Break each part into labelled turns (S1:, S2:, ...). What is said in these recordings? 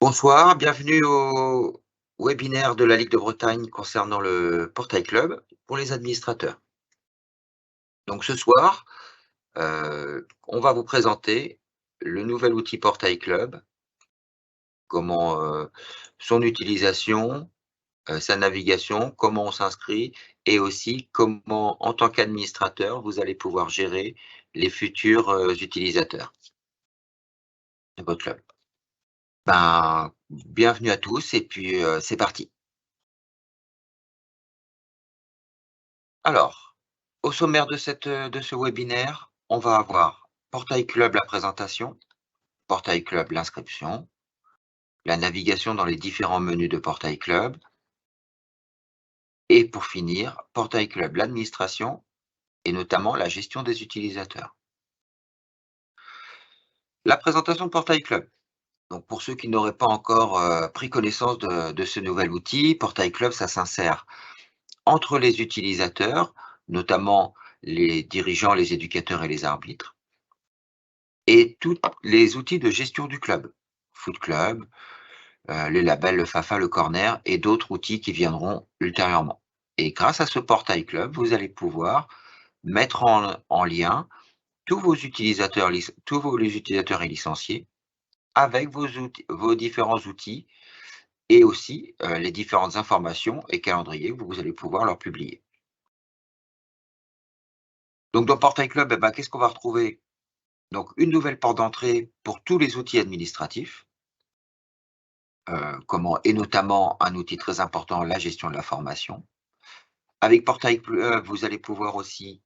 S1: Bonsoir, bienvenue au webinaire de la Ligue de Bretagne concernant le Portail Club pour les administrateurs. Donc ce soir, on va vous présenter le nouvel outil Portail Club, comment, son utilisation, sa navigation, comment on s'inscrit et aussi comment, en tant qu'administrateur, vous allez pouvoir gérer les futurs, utilisateurs de votre club. Ben, bienvenue à tous et puis, c'est parti. Alors, au sommaire de ce webinaire, on va avoir Portail Club, la présentation, Portail Club, l'inscription, la navigation dans les différents menus de Portail Club et pour finir, Portail Club, l'administration et notamment la gestion des utilisateurs. La présentation de Portail Club. Donc pour ceux qui n'auraient pas encore pris connaissance de ce nouvel outil, Portail Club, ça s'insère entre les utilisateurs, notamment les dirigeants, les éducateurs et les arbitres, et tous les outils de gestion du club, Foot Club, les labels, le Fafa, le Corner et d'autres outils qui viendront ultérieurement. Et grâce à ce portail club, vous allez pouvoir mettre en lien tous vos utilisateurs et licenciés avec vos différents outils et aussi les différentes informations et calendriers que vous allez pouvoir leur publier. Donc dans Portail Club, eh ben, qu'est-ce qu'on va retrouver? Donc une nouvelle porte d'entrée pour tous les outils administratifs, et notamment un outil très important, la gestion de la formation. Avec Portail Club, vous allez pouvoir aussi,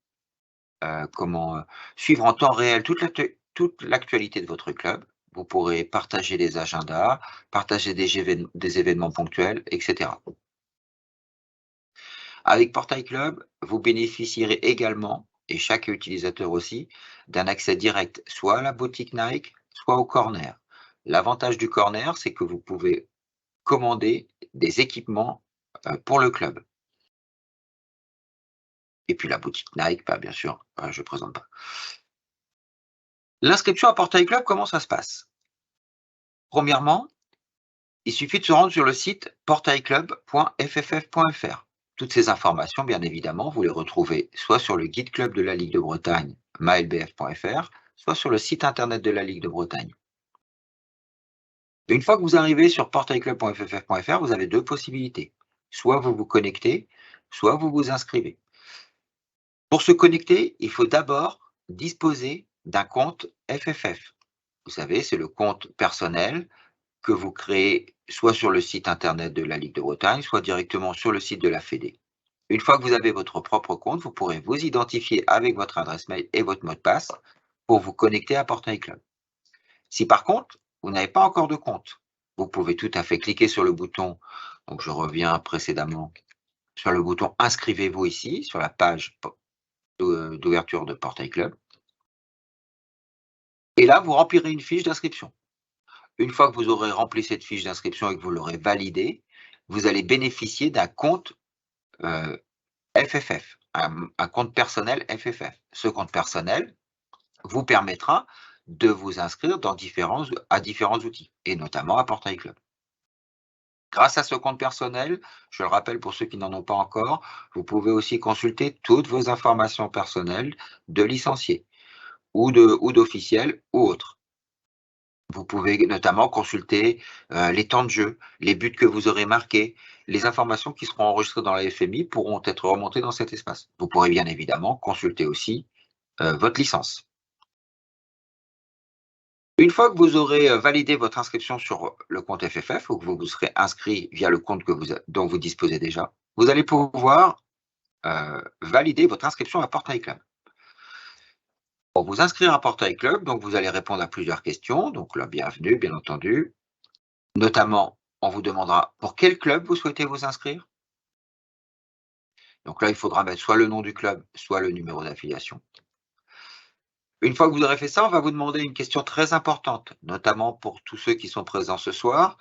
S1: suivre en temps réel toute l'actualité de votre club. Vous pourrez partager les agendas, partager des événements ponctuels, et cetera. Avec Portail Club, vous bénéficierez également, et chaque utilisateur aussi, d'un accès direct soit à la boutique Nike, soit au corner. L'avantage du corner, c'est que vous pouvez commander des équipements, pour le club. Et puis la boutique Nike, bah, bien sûr, je ne présente pas. L'inscription à Portail Club, comment ça se passe? Premièrement, il suffit de se rendre sur le site portailclub.fff.fr. Toutes ces informations, bien évidemment, vous les retrouvez soit sur le guide club de la Ligue de Bretagne, malbf.fr, soit sur le site internet de la Ligue de Bretagne. Une fois que vous arrivez sur portailclub.fff.fr, vous avez deux possibilités. Soit vous vous connectez, soit vous vous inscrivez. Pour se connecter, il faut d'abord disposer d'un compte FFF. Vous savez, c'est le compte personnel que vous créez soit sur le site internet de la Ligue de Bretagne, soit directement sur le site de la Fédé. Une fois que vous avez votre propre compte, vous pourrez vous identifier avec votre adresse mail et votre mot de passe pour vous connecter à Portail Club. Si par contre, vous n'avez pas encore de compte, vous pouvez tout à fait cliquer sur le bouton, donc je reviens précédemment, sur le bouton « Inscrivez-vous » ici, sur la page d'ouverture de Portail Club. Et là, vous remplirez une fiche d'inscription. Une fois que vous aurez rempli cette fiche d'inscription et que vous l'aurez validée, vous allez bénéficier d'un compte FFF, un compte personnel FFF. Ce compte personnel vous permettra de vous inscrire à différents outils, et notamment à Portail Club. Grâce à ce compte personnel, je le rappelle pour ceux qui n'en ont pas encore, vous pouvez aussi consulter toutes vos informations personnelles de licenciés ou d'officiels ou autres. Vous pouvez notamment consulter les temps de jeu, les buts que vous aurez marqués, les informations qui seront enregistrées dans la FMI pourront être remontées dans cet espace. Vous pourrez bien évidemment consulter aussi votre licence. Une fois que vous aurez validé votre inscription sur le compte FFF ou que vous vous serez inscrit via le compte dont vous disposez déjà, vous allez pouvoir valider votre inscription à Portail Club. Pour vous inscrire à Portail Club, donc vous allez répondre à plusieurs questions, donc la bienvenue bien entendu. Notamment, on vous demandera pour quel club vous souhaitez vous inscrire. Donc là, il faudra mettre soit le nom du club, soit le numéro d'affiliation. Une fois que vous aurez fait ça, on va vous demander une question très importante, notamment pour tous ceux qui sont présents ce soir.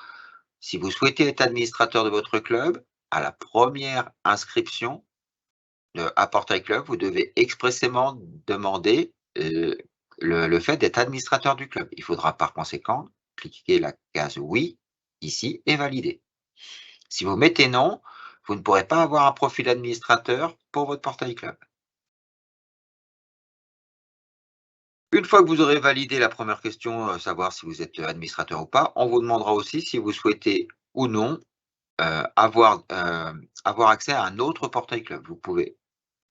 S1: Si vous souhaitez être administrateur de votre club, à la première inscription à Portail Club, vous devez expressément demander le fait d'être administrateur du club. Il faudra par conséquent cliquer la case « Oui » ici et valider. Si vous mettez non, vous ne pourrez pas avoir un profil administrateur pour votre portail club. Une fois que vous aurez validé la première question, savoir si vous êtes administrateur ou pas, on vous demandera aussi si vous souhaitez ou non avoir accès à un autre portail club. Vous pouvez,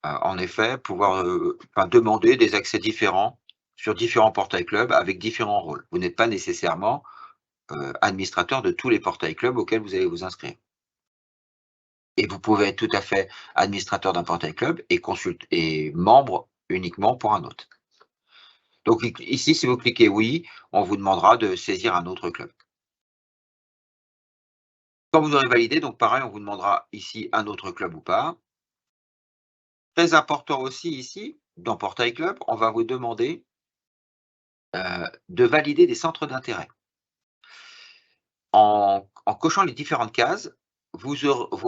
S1: en effet, demander des accès différents sur différents portails clubs avec différents rôles. Vous n'êtes pas nécessairement administrateur de tous les portails clubs auxquels vous allez vous inscrire. Et vous pouvez être tout à fait administrateur d'un portail club et membre uniquement pour un autre. Donc ici, si vous cliquez oui, on vous demandera de saisir un autre club. Quand vous aurez validé, donc pareil, on vous demandera ici un autre club ou pas. Très important aussi ici, dans Portail Club, on va vous demander de valider des centres d'intérêt. En cochant les différentes cases, vous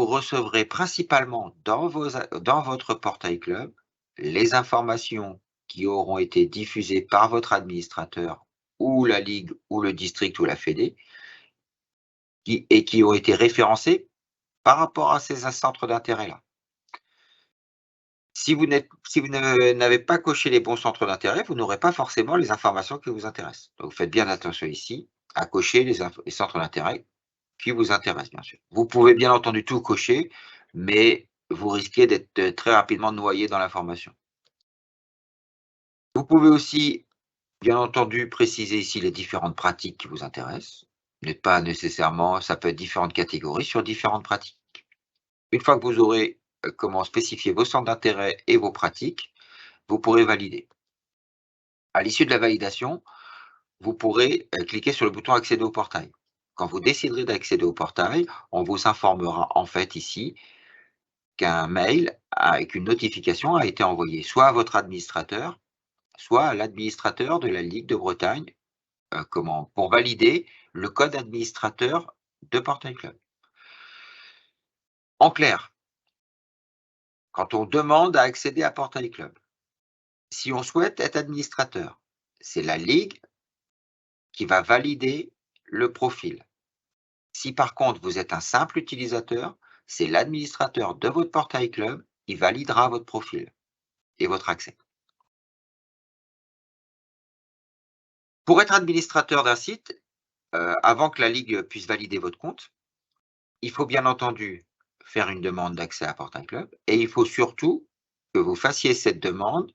S1: recevrez principalement dans votre Portail Club les informations qui auront été diffusées par votre administrateur ou la ligue ou le district ou la fédé et qui ont été référencées par rapport à ces centres d'intérêt-là. Si vous n'avez pas coché les bons centres d'intérêt, vous n'aurez pas forcément les informations qui vous intéressent. Donc faites bien attention ici à cocher les centres d'intérêt qui vous intéressent, bien sûr. Vous pouvez bien entendu tout cocher, mais vous risquez d'être très rapidement noyé dans l'information. Vous pouvez aussi, bien entendu, préciser ici les différentes pratiques qui vous intéressent. Vous n'êtes pas nécessairement, ça peut être différentes catégories sur différentes pratiques. Une fois que vous aurez comment spécifier vos centres d'intérêt et vos pratiques, vous pourrez valider. À l'issue de la validation, vous pourrez cliquer sur le bouton accéder au portail. Quand vous déciderez d'accéder au portail, on vous informera en fait ici qu'un mail avec une notification a été envoyé soit à votre administrateur, soit à l'administrateur de la Ligue de Bretagne, pour valider le code administrateur de Portail Club. En clair, quand on demande à accéder à Portail Club, si on souhaite être administrateur, c'est la Ligue qui va valider le profil. Si par contre vous êtes un simple utilisateur, c'est l'administrateur de votre portail club qui validera votre profil et votre accès. Pour être administrateur d'un site, avant que la Ligue puisse valider votre compte, il faut bien entendu faire une demande d'accès à Portail Club et il faut surtout que vous fassiez cette demande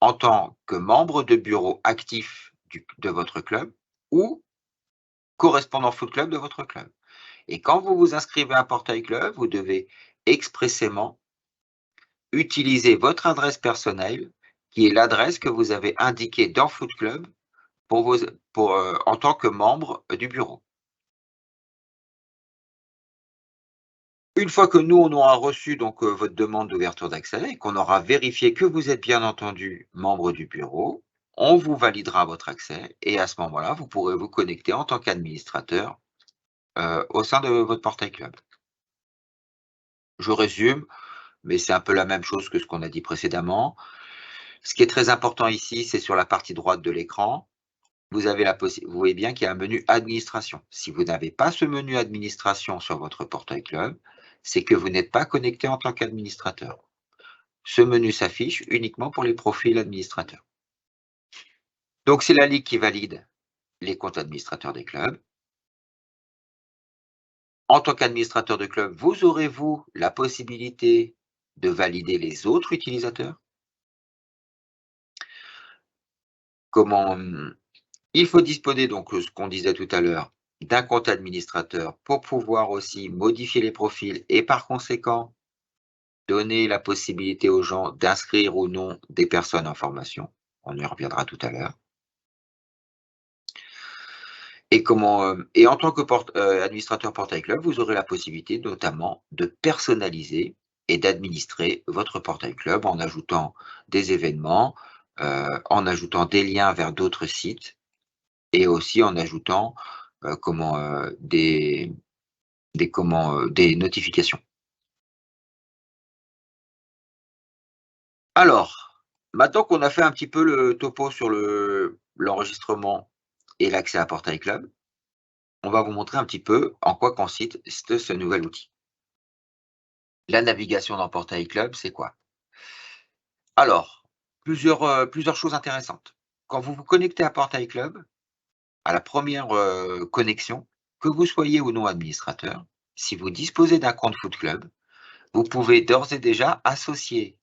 S1: en tant que membre de bureau actif de votre club ou correspondant foot club de votre club. Et quand vous vous inscrivez à Portail Club, vous devez expressément utiliser votre adresse personnelle, qui est l'adresse que vous avez indiquée dans Foot Club en tant que membre du bureau. Une fois que nous, on aura reçu donc votre demande d'ouverture d'accès et qu'on aura vérifié que vous êtes bien entendu membre du bureau, on vous validera votre accès et à ce moment-là, vous pourrez vous connecter en tant qu'administrateur au sein de votre portail club. Je résume, mais c'est un peu la même chose que ce qu'on a dit précédemment. Ce qui est très important ici, c'est sur la partie droite de l'écran. Vous voyez bien qu'il y a un menu administration. Si vous n'avez pas ce menu administration sur votre portail club, c'est que vous n'êtes pas connecté en tant qu'administrateur. Ce menu s'affiche uniquement pour les profils administrateurs. Donc c'est la Ligue qui valide les comptes administrateurs des clubs. En tant qu'administrateur de club, vous aurez, vous, la possibilité de valider les autres utilisateurs. Il faut disposer, donc, ce qu'on disait tout à l'heure, d'un compte administrateur pour pouvoir aussi modifier les profils et par conséquent, donner la possibilité aux gens d'inscrire ou non des personnes en formation. On y reviendra tout à l'heure. Et en tant que administrateur Portail Club, vous aurez la possibilité notamment de personnaliser et d'administrer votre Portail Club en ajoutant des événements, en ajoutant des liens vers d'autres sites et aussi en ajoutant des notifications. Alors, maintenant qu'on a fait un petit peu le topo sur l'enregistrement et l'accès à Portail Club, on va vous montrer un petit peu en quoi consiste ce nouvel outil. La navigation dans Portail Club, c'est quoi? Alors, plusieurs choses intéressantes. Quand vous vous connectez à Portail Club, à la première connexion, que vous soyez ou non administrateur, si vous disposez d'un compte Foot Club, vous pouvez d'ores et déjà associer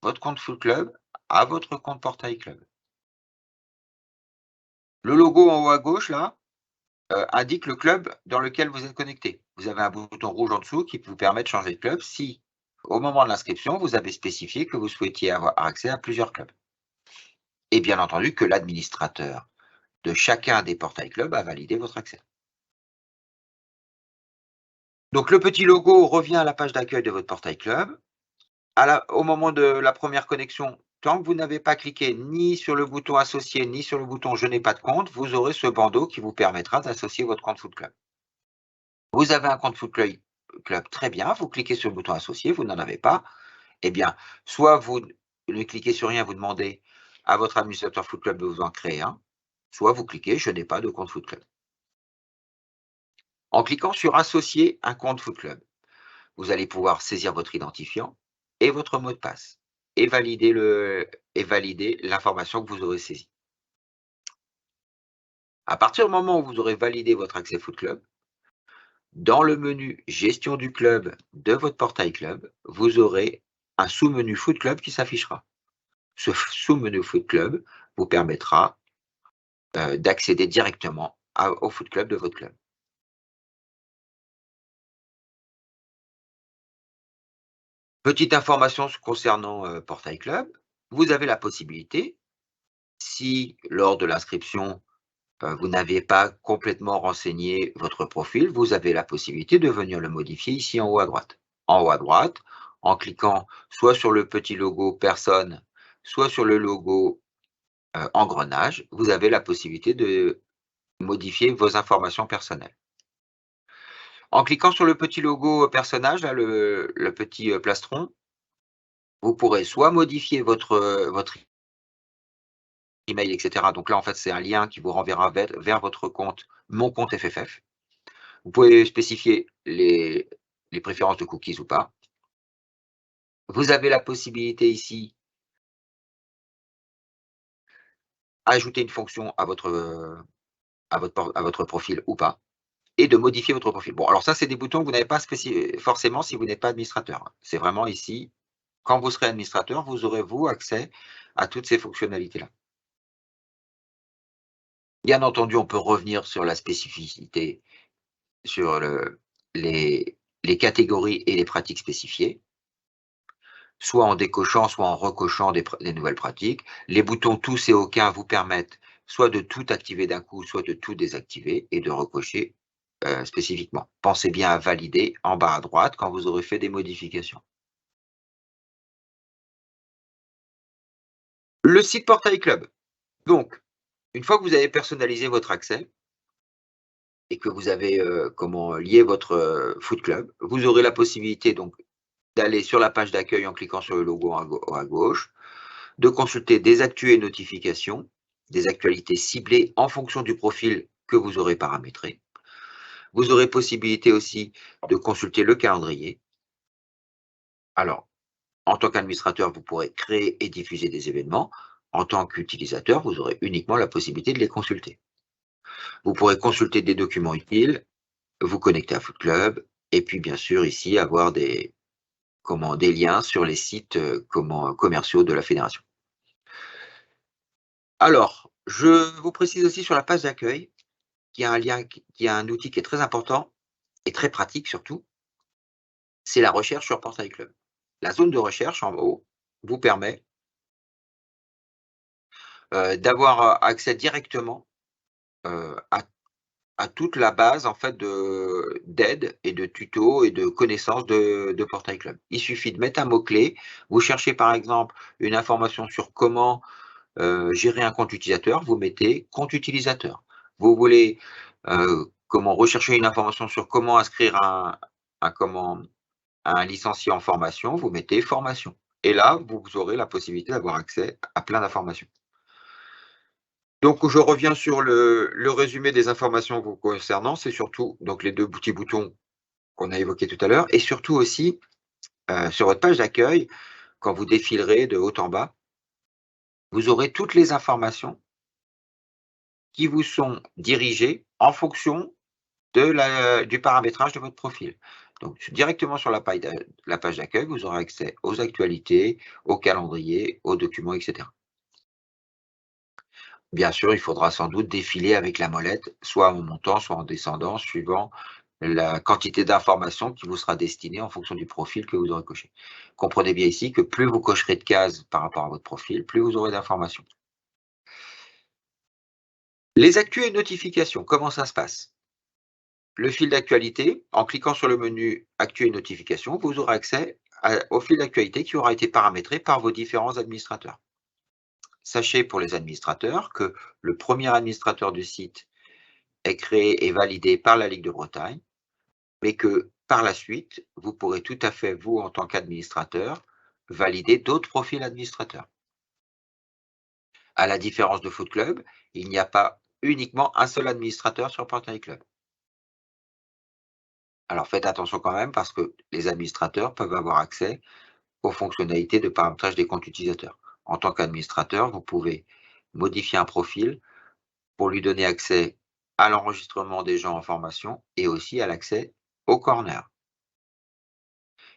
S1: votre compte Foot Club à votre compte Portail Club. Le logo en haut à gauche, là, indique le club dans lequel vous êtes connecté. Vous avez un bouton rouge en dessous qui vous permet de changer de club si, au moment de l'inscription, vous avez spécifié que vous souhaitiez avoir accès à plusieurs clubs. Et bien entendu que l'administrateur de chacun des portails clubs a validé votre accès. Donc le petit logo revient à la page d'accueil de votre portail club. Au moment de la première connexion, tant que vous n'avez pas cliqué ni sur le bouton associé, ni sur le bouton je n'ai pas de compte, vous aurez ce bandeau qui vous permettra d'associer votre compte Foot Club. Vous avez un compte Foot Club, très bien, vous cliquez sur le bouton associé, vous n'en avez pas, eh bien, soit vous ne cliquez sur rien, vous demandez à votre administrateur Foot Club de vous en créer un, soit vous cliquez je n'ai pas de compte Foot Club. En cliquant sur associer un compte Foot Club, vous allez pouvoir saisir votre identifiant et votre mot de passe et valider l'information que vous aurez saisie. À partir du moment où vous aurez validé votre accès Foot Club, dans le menu Gestion du club de votre portail club, vous aurez un sous-menu Foot Club qui s'affichera. Ce sous-menu Foot Club vous permettra d'accéder directement au Foot Club de votre club. Petite information concernant Portail Club, vous avez la possibilité, si lors de l'inscription, vous n'avez pas complètement renseigné votre profil, vous avez la possibilité de venir le modifier ici en haut à droite. En haut à droite, en cliquant soit sur le petit logo personne, soit sur le logo engrenage, vous avez la possibilité de modifier vos informations personnelles. En cliquant sur le petit logo personnage, là, le petit plastron, vous pourrez soit modifier votre email, etc. Donc là, en fait, c'est un lien qui vous renverra vers votre compte, mon compte FFF. Vous pouvez spécifier les préférences de cookies ou pas. Vous avez la possibilité ici d'ajouter une fonction à votre profil ou pas, et de modifier votre profil. Bon, alors ça, c'est des boutons que vous n'avez pas forcément si vous n'êtes pas administrateur. C'est vraiment ici, quand vous serez administrateur, vous aurez, vous, accès à toutes ces fonctionnalités-là. Bien entendu, on peut revenir sur la spécificité, sur les catégories et les pratiques spécifiées, soit en décochant, soit en recochant des nouvelles pratiques. Les boutons tous et aucun vous permettent soit de tout activer d'un coup, soit de tout désactiver et de recocher spécifiquement. Pensez bien à valider en bas à droite quand vous aurez fait des modifications. Le site Portail Club. Donc, une fois que vous avez personnalisé votre accès et que vous avez lié votre Foot Club, vous aurez la possibilité donc d'aller sur la page d'accueil en cliquant sur le logo à gauche, de consulter des actus et notifications, des actualités ciblées en fonction du profil que vous aurez paramétré. Vous aurez possibilité aussi de consulter le calendrier. Alors, en tant qu'administrateur, vous pourrez créer et diffuser des événements. En tant qu'utilisateur, vous aurez uniquement la possibilité de les consulter. Vous pourrez consulter des documents utiles, vous connecter à Foot Club, et puis bien sûr ici avoir des liens sur les sites commerciaux de la fédération. Alors, je vous précise aussi sur la page d'accueil qu'il y a un outil qui est très important et très pratique surtout, c'est la recherche sur Portail Club. La zone de recherche en haut vous permet d'avoir accès directement à toute la base en fait d'aide et de tutos et de connaissances de Portail Club. Il suffit de mettre un mot-clé, vous cherchez par exemple une information sur comment gérer un compte utilisateur, vous mettez compte utilisateur. Vous voulez rechercher une information sur comment inscrire un licencié en formation, vous mettez formation. Et là, vous aurez la possibilité d'avoir accès à plein d'informations. Donc, je reviens sur le résumé des informations vous concernant. C'est surtout donc les 2 petits boutons qu'on a évoqués tout à l'heure et surtout aussi, sur votre page d'accueil, quand vous défilerez de haut en bas, vous aurez toutes les informations qui vous sont dirigées en fonction du paramétrage de votre profil. Donc directement sur la page d'accueil, vous aurez accès aux actualités, au calendrier, aux documents, et cetera. Bien sûr, il faudra sans doute défiler avec la molette, soit en montant, soit en descendant, suivant la quantité d'informations qui vous sera destinée en fonction du profil que vous aurez coché. Comprenez bien ici que plus vous cocherez de cases par rapport à votre profil, plus vous aurez d'informations. Les actus et notifications, comment ça se passe? Le fil d'actualité, en cliquant sur le menu Actu et notifications, vous aurez accès au fil d'actualité qui aura été paramétré par vos différents administrateurs. Sachez pour les administrateurs que le premier administrateur du site est créé et validé par la Ligue de Bretagne, mais que par la suite, vous pourrez tout à fait, vous, en tant qu'administrateur, valider d'autres profils administrateurs. À la différence de Foot Club, il n'y a pas uniquement un seul administrateur sur Portail Club. Alors faites attention quand même parce que les administrateurs peuvent avoir accès aux fonctionnalités de paramétrage des comptes utilisateurs. En tant qu'administrateur, vous pouvez modifier un profil pour lui donner accès à l'enregistrement des gens en formation et aussi à l'accès au corner,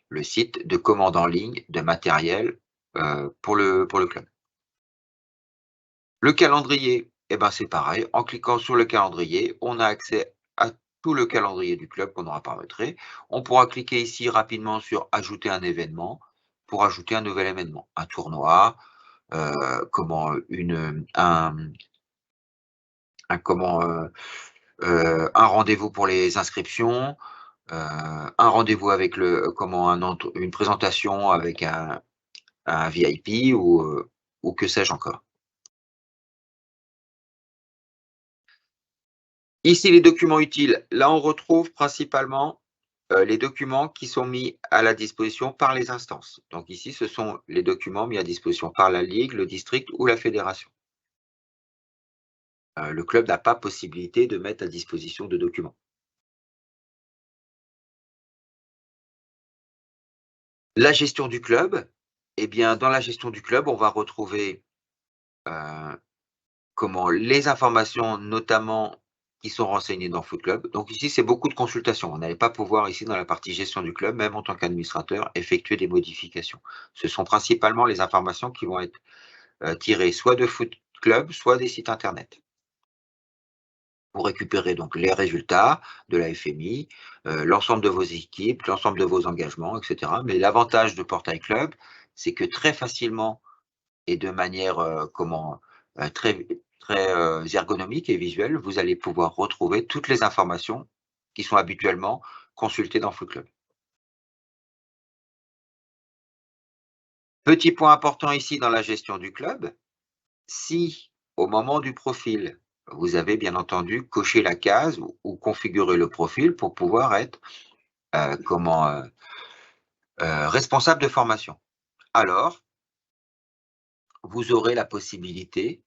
S1: le site de commande en ligne de matériel pour le club. Le calendrier, eh ben, c'est pareil. En cliquant sur le calendrier, on a accès à tout le calendrier du club qu'on aura paramétré. On pourra cliquer ici rapidement sur ajouter un événement pour ajouter un nouvel événement, un tournoi, comment un rendez-vous pour les inscriptions, un rendez-vous avec une présentation avec un VIP ou que sais-je encore. Ici, les documents utiles. Là, on retrouve principalement les documents qui sont mis à la disposition par les instances. Donc ici, ce sont les documents mis à disposition par la ligue, le district ou la fédération. Le club n'a pas possibilité de mettre à disposition de documents. La gestion du club, eh bien, dans la gestion du club, on va retrouver les informations, notamment qui sont renseignées dans Foot Club. Donc ici, c'est beaucoup de consultations. On n'allait pas pouvoir ici, dans la partie gestion du club, même en tant qu'administrateur, effectuer des modifications. Ce sont principalement les informations qui vont être tirées soit de Foot Club, soit des sites internet. Vous récupérez donc les résultats de la FMI, l'ensemble de vos équipes, l'ensemble de vos engagements, et cetera. Mais l'avantage de Portail Club, c'est que très facilement et de manière, très très, ergonomique et visuelle, vous allez pouvoir retrouver toutes les informations qui sont habituellement consultées dans Foot Club. Petit point important ici dans la gestion du club, si au moment du profil, vous avez bien entendu coché la case ou configuré le profil pour pouvoir être, responsable de formation. Alors, vous aurez la possibilité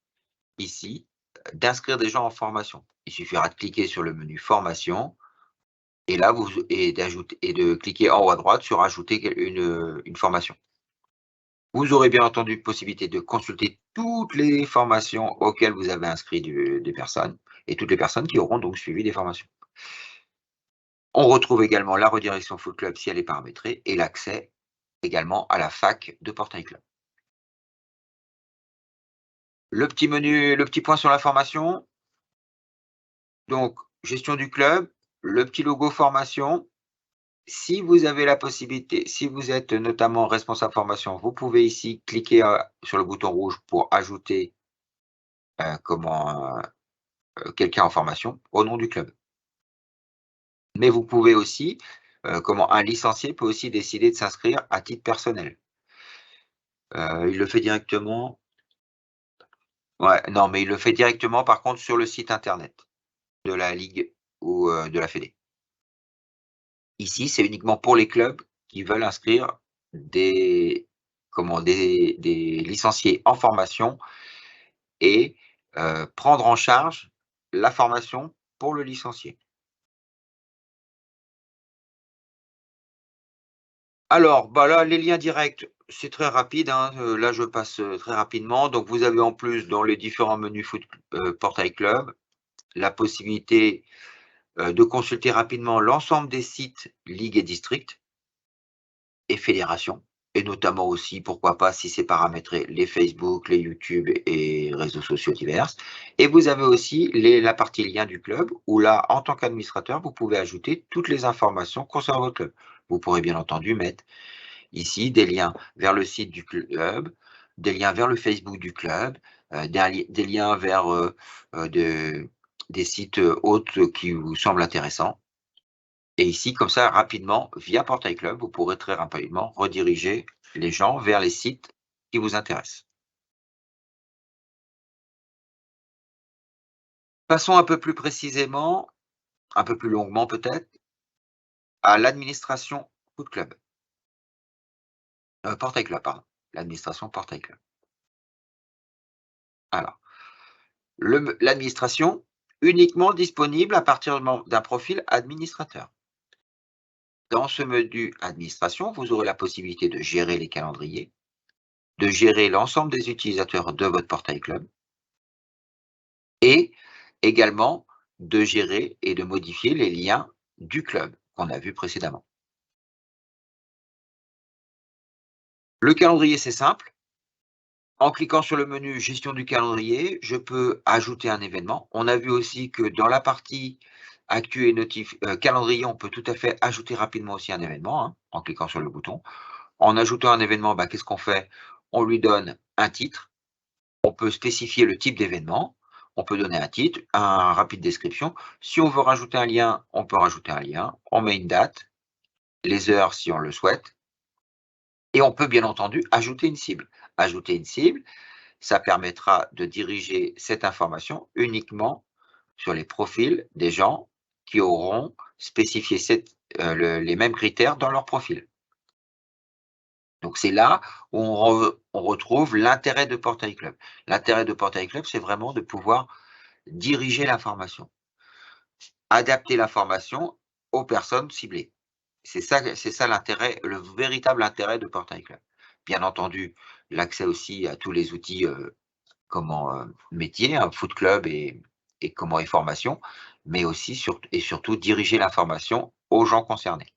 S1: ici, d'inscrire des gens en formation. Il suffira de cliquer sur le menu formation et là d'ajouter et de cliquer en haut à droite sur ajouter une formation. Vous aurez bien entendu possibilité de consulter toutes les formations auxquelles vous avez inscrit des personnes et toutes les personnes qui auront donc suivi des formations. On retrouve également la redirection Foot Club si elle est paramétrée et l'accès également à la fac de Portail Club. Le petit point sur la formation, donc gestion du club, le petit logo formation. Si vous avez la possibilité, si vous êtes notamment responsable formation, vous pouvez ici cliquer, sur le bouton rouge pour ajouter, quelqu'un en formation au nom du club. Mais vous pouvez aussi, un licencié peut aussi décider de s'inscrire à titre personnel. Il le fait directement, ouais, non, mais il le fait directement par contre sur le site internet de la ligue ou, de la fédé. Ici, c'est uniquement pour les clubs qui veulent inscrire des des licenciés en formation et prendre en charge la formation pour le licencié. Alors, bah, là, les liens directs, c'est très rapide, hein, là, je passe, très rapidement. Donc vous avez en plus dans les différents menus Portail Club, la possibilité, de consulter rapidement l'ensemble des sites ligues et districts et fédérations et notamment aussi, pourquoi pas, si c'est paramétré, les Facebook, les YouTube et réseaux sociaux divers et vous avez aussi la partie liens du club où là, en tant qu'administrateur, vous pouvez ajouter toutes les informations concernant votre club. Vous pourrez bien entendu mettre ici des liens vers le site du club, des liens vers le Facebook du club, des liens vers, des sites, autres qui vous semblent intéressants et ici, comme ça, rapidement, via Portail Club, vous pourrez très rapidement rediriger les gens vers les sites qui vous intéressent. Passons un peu plus précisément, un peu plus longuement peut-être, à l'administration Foot Club. Portail Club, pardon. L'administration Portail Club. Alors, l'administration, uniquement disponible à partir d'un profil administrateur. Dans ce menu administration, vous aurez la possibilité de gérer les calendriers, de gérer l'ensemble des utilisateurs de votre Portail Club et également de gérer et de modifier les liens du club qu'on a vu précédemment. Le calendrier, c'est simple. En cliquant sur le menu gestion du calendrier, je peux ajouter un événement. On a vu aussi que dans la partie actu et calendrier, on peut tout à fait ajouter rapidement aussi un événement, hein, en cliquant sur le bouton. En ajoutant un événement, bah, qu'est-ce qu'on fait? On lui donne un titre. On peut spécifier le type d'événement. On peut donner un titre, un rapide description. Si on veut rajouter un lien, on peut rajouter un lien. On met une date, les heures si on le souhaite. Et on peut bien entendu ajouter une cible. Ajouter une cible, ça permettra de diriger cette information uniquement sur les profils des gens qui auront spécifié les mêmes critères dans leur profil. Donc c'est là où on retrouve l'intérêt de Portail Club. L'intérêt de Portail Club, c'est vraiment de pouvoir diriger l'information, adapter l'information aux personnes ciblées. C'est ça l'intérêt, le véritable intérêt de Portail Club. Bien entendu, l'accès aussi à tous les outils, métiers, hein, Foot Club et formation, mais aussi et surtout diriger l'information aux gens concernés.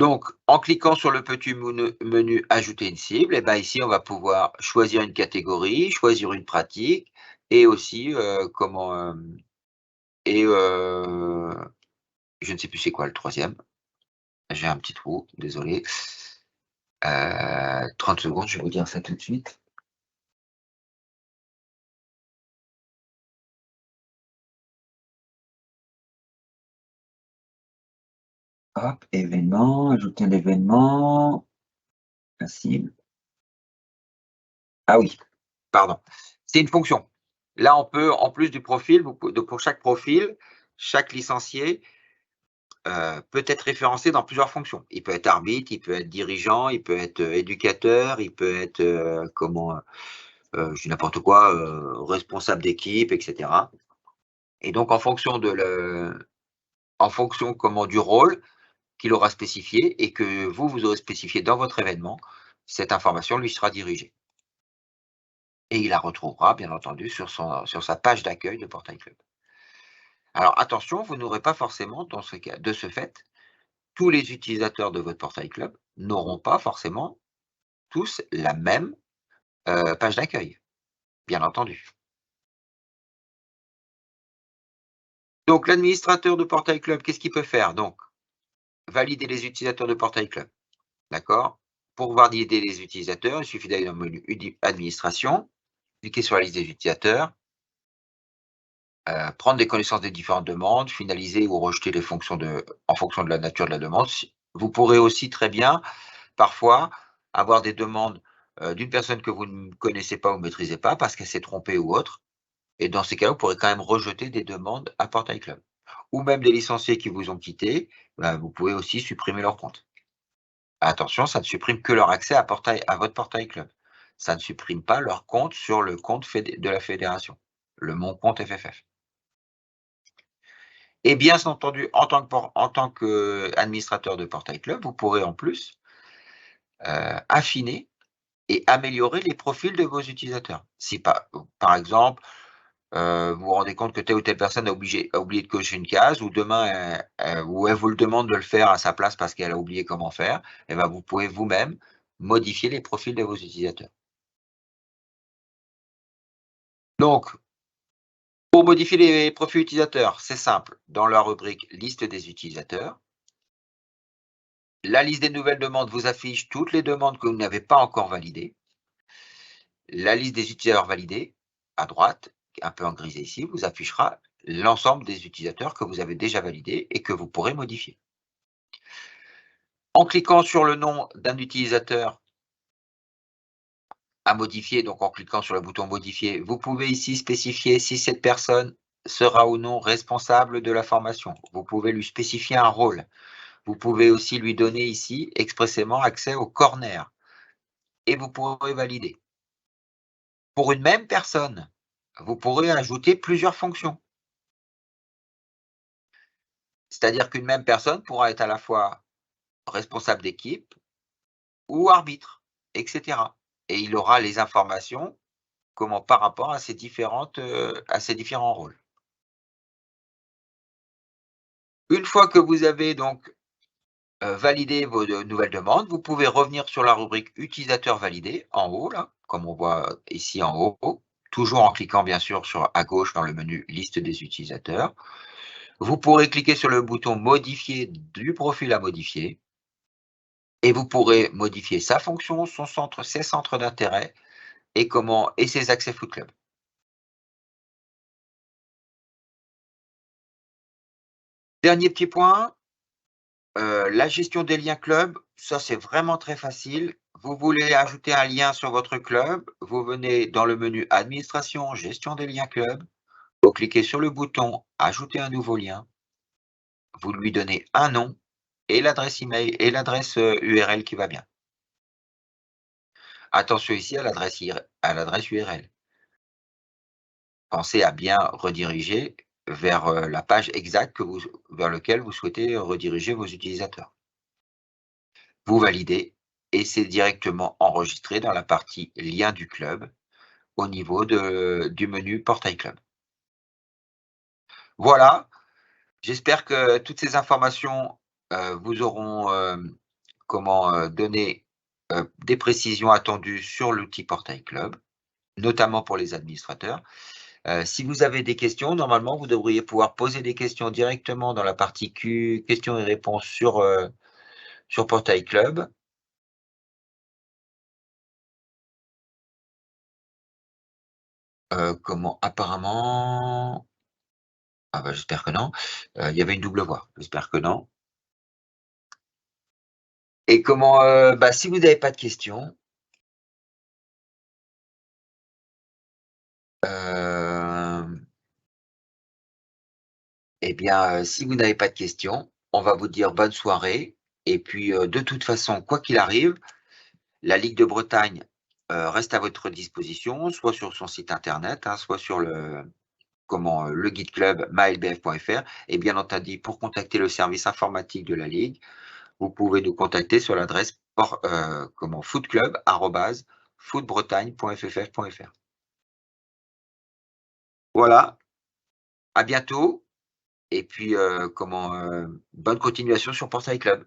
S1: Donc, en cliquant sur le petit menu ajouter une cible, et ben ici, on va pouvoir choisir une catégorie, choisir une pratique et aussi, et je ne sais plus c'est quoi le troisième. J'ai un petit trou, désolé. 30 secondes, je vais vous dire ça tout de suite. Hop, événement, ajouter un événement, la cible. Ah oui, pardon. C'est une fonction. Là, on peut, en plus du profil, pour chaque profil, chaque licencié peut être référencé dans plusieurs fonctions. Il peut être arbitre, il peut être dirigeant, il peut être éducateur, il peut être je dis n'importe quoi, responsable d'équipe, etc. Et donc, en fonction du rôle qu'il aura spécifié et que vous aurez spécifié dans votre événement, cette information lui sera dirigée. Et il la retrouvera, bien entendu, sur sa page d'accueil de Portail Club. Alors attention, vous n'aurez pas forcément, dans ce cas, de ce fait, tous les utilisateurs de votre Portail Club n'auront pas forcément tous la même page d'accueil, bien entendu. Donc l'administrateur de Portail Club, qu'est-ce qu'il peut faire? Donc, valider les utilisateurs de Portail Club, d'accord? Pour valider les utilisateurs, il suffit d'aller dans le menu administration, cliquer sur la liste des utilisateurs, prendre des connaissances des différentes demandes, finaliser ou rejeter les fonctions en fonction de la nature de la demande. Vous pourrez aussi très bien, parfois, avoir des demandes, d'une personne que vous ne connaissez pas ou ne maîtrisez pas parce qu'elle s'est trompée ou autre et dans ces cas-là, vous pourrez quand même rejeter des demandes à Portail Club. Ou même des licenciés qui vous ont quitté, vous pouvez aussi supprimer leur compte. Attention, ça ne supprime que leur accès à votre Portail Club. Ça ne supprime pas leur compte sur le compte de la fédération, mon compte FFF. Et bien entendu, en tant qu'administrateur de Portail Club, vous pourrez en plus affiner et améliorer les profils de vos utilisateurs. Si par exemple, vous vous rendez compte que telle ou telle personne a oublié de cocher une case, ou demain, ou elle vous le demande de le faire à sa place parce qu'elle a oublié comment faire, et ben, vous pouvez vous-même modifier les profils de vos utilisateurs. Donc, pour modifier les profils utilisateurs, c'est simple. Dans la rubrique liste des utilisateurs, la liste des nouvelles demandes vous affiche toutes les demandes que vous n'avez pas encore validées. La liste des utilisateurs validés, à droite, un peu en grisé ici, vous affichera l'ensemble des utilisateurs que vous avez déjà validés et que vous pourrez modifier. En cliquant sur le nom d'un utilisateur à modifier, donc en cliquant sur le bouton modifier, vous pouvez ici spécifier si cette personne sera ou non responsable de la formation. Vous pouvez lui spécifier un rôle. Vous pouvez aussi lui donner ici expressément accès au corner et vous pourrez valider. Pour une même personne, vous pourrez ajouter plusieurs fonctions. C'est-à-dire qu'une même personne pourra être à la fois responsable d'équipe ou arbitre, etc. Et il aura les informations par rapport à ces différents rôles. Une fois que vous avez donc validé vos nouvelles demandes, vous pouvez revenir sur la rubrique utilisateur validé en haut, là, comme on voit ici en haut, toujours en cliquant bien sûr à gauche dans le menu liste des utilisateurs. Vous pourrez cliquer sur le bouton modifier du profil à modifier et vous pourrez modifier sa fonction, ses centres d'intérêt et ses accès Foot Club. Dernier petit point, la gestion des liens club, ça c'est vraiment très facile. Vous voulez ajouter un lien sur votre club, vous venez dans le menu administration, gestion des liens club, vous cliquez sur le bouton ajouter un nouveau lien, vous lui donnez un nom et l'adresse email et l'adresse URL qui va bien. Attention ici à l'adresse URL. Pensez à bien rediriger vers la page exacte vers laquelle vous souhaitez rediriger vos utilisateurs. Vous validez et c'est directement enregistré dans la partie lien du club au niveau du menu Portail Club. Voilà, j'espère que toutes ces informations vous auront donné des précisions attendues sur l'outil Portail Club, notamment pour les administrateurs. Si vous avez des questions, normalement, vous devriez pouvoir poser des questions directement dans la partie questions et réponses sur Portail Club. Apparemment, ah bah, j'espère que non. Il y avait une double voix, j'espère que non. Et si vous n'avez pas de questions, si vous n'avez pas de questions, on va vous dire bonne soirée et puis, de toute façon, quoi qu'il arrive, la Ligue de Bretagne, reste à votre disposition, soit sur son site internet, hein, soit sur le guide club mylbf.fr et bien entendu, pour contacter le service informatique de la Ligue, vous pouvez nous contacter sur l'adresse footclub@footbretagne.fff.fr. Voilà, à bientôt et puis bonne continuation sur Portail Club.